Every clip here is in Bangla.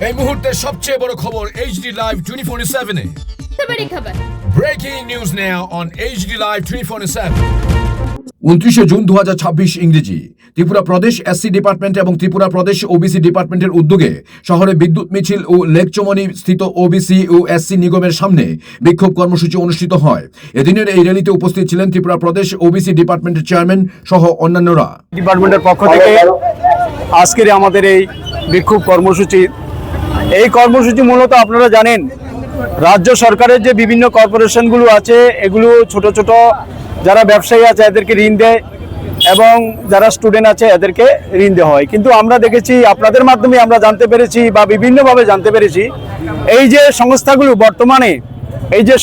এই মুহূর্তের সবচেয়ে বড় খবর HD Live 24/7 এ। बड़ी खबर। Breaking news now on HD Live 24/7। 29 June 2026 ইংরেজি ত্রিপুরা প্রদেশ এসসি ডিপার্টমেন্ট এবং ত্রিপুরা প্রদেশ ওবিসি ডিপার্টমেন্টের উদ্যোগে শহরে বিদ্যুৎ মিছিল ও লেকচমনি স্থিত ওবিসি ও এসসি নিগমের সামনে বিক্ষোভ কর্মসূচি অনুষ্ঠিত হয়। এদিনের এই র্যালিতে উপস্থিত ছিলেন ত্রিপুরা প্রদেশ ওবিসি ডিপার্টমেন্টের চেয়ারম্যান সহ অন্যান্যরা। ডিপার্টমেন্টের পক্ষ থেকে আজকের আমাদের এই বিক্ষোভ কর্মসূচি, এই কর্মসূচি মূলত আপনারা জানেন রাজ্য সরকারের যে বিভিন্ন কর্পোরেশনগুলো আছে এগুলো ছোট ছোট যারা ব্যবসায়ী আছে এদেরকে ঋণ দেয় এবং যারা স্টুডেন্ট আছে এদেরকে ঋণ দেওয়া হয়। কিন্তু আমরা দেখেছি, আপনাদের মাধ্যমে আমরা জানতে পেরেছি বা বিভিন্নভাবে জানতে পেরেছি, এই যে সংস্থাগুলো বর্তমানে এই যে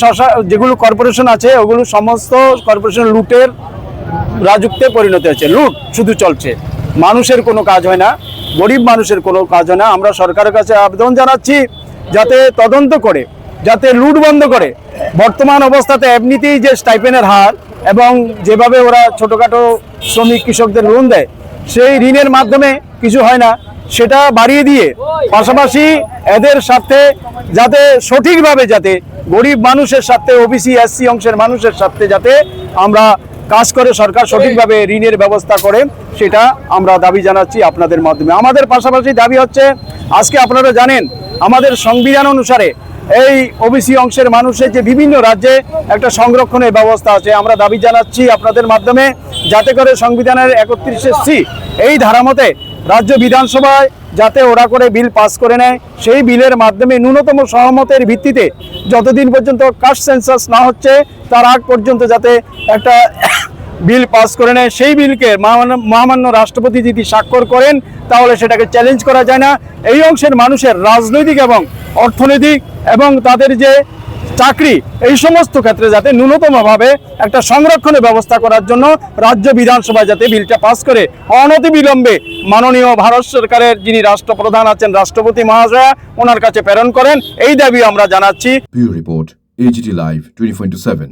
যেগুলো কর্পোরেশন আছে ওগুলো সমস্ত কর্পোরেশন লুটের রাজত্বে পরিণত হয়েছে। লুট শুধু চলছে, মানুষের কোনো কাজ হয় না, গরিব মানুষের কোনো কাজ হয় না। আমরা সরকারের কাছে আবেদন জানাচ্ছি যাতে তদন্ত করে, যাতে লুট বন্ধ করে। বর্তমান অবস্থাতে এমনিতেই যে স্টাইপেনের হার এবং যেভাবে ওরা ছোটোখাটো শ্রমিক কৃষকদের লোন দেয় সেই ঋণের মাধ্যমে কিছু হয় না, সেটা বাড়িয়ে দিয়ে পাশাপাশি এদের সাথে যাতে সঠিকভাবে যাতে গরিব মানুষের সাথে ওবিসি এসসি অংশের মানুষের সাথে যাতে আমরা কাজ করে সরকার সঠিকভাবে ঋণের ব্যবস্থা করে, সেটা আমরা দাবি জানাচ্ছি আপনাদের মাধ্যমে। আমাদের পাশাপাশি দাবি হচ্ছে, আজকে আপনারা জানেন আমাদের সংবিধান অনুসারে এই ওবিসি অংশের মানুষের যে বিভিন্ন রাজ্যে একটা সংরক্ষণের ব্যবস্থা আছে। আমরা দাবি জানাচ্ছি আপনাদের মাধ্যমে যাতে করে সংবিধানের 31C এই ধারা মতে রাজ্য বিধানসভায় যাতে ওরা করে বিল পাস করে নেয়, সেই বিলের মাধ্যমে ন্যূনতম সহমতের ভিত্তিতে যতদিন পর্যন্ত কাস্ট সেন্সাস না হচ্ছে তার আগ পর্যন্ত যাতে একটা বিল পাস করে নেয়। সেই বিলকে মহামান্য রাষ্ট্রপতি যদি স্বাক্ষর করেন তাহলে সেটাকে চ্যালেঞ্জ করা যায় না। এই অংশের মানুষের রাজনৈতিক এবং অর্থনৈতিক এবং তাদের যে চাকরি এই সমস্ত ক্ষেত্রে যাতে ন্যূনতমভাবে একটা সংরক্ষণের ব্যবস্থা করার জন্য রাজ্য বিধানসভায় যাতে বিলটা পাস করে অনতিবিলম্বে মাননীয় ভারত সরকারের যিনি রাষ্ট্রপ্রধান আছেন রাষ্ট্রপতি মহাশয়া ওনার কাছে প্রেরণ করেন, এই দাবি আমরা জানাচ্ছি। Report HD Live 24/7।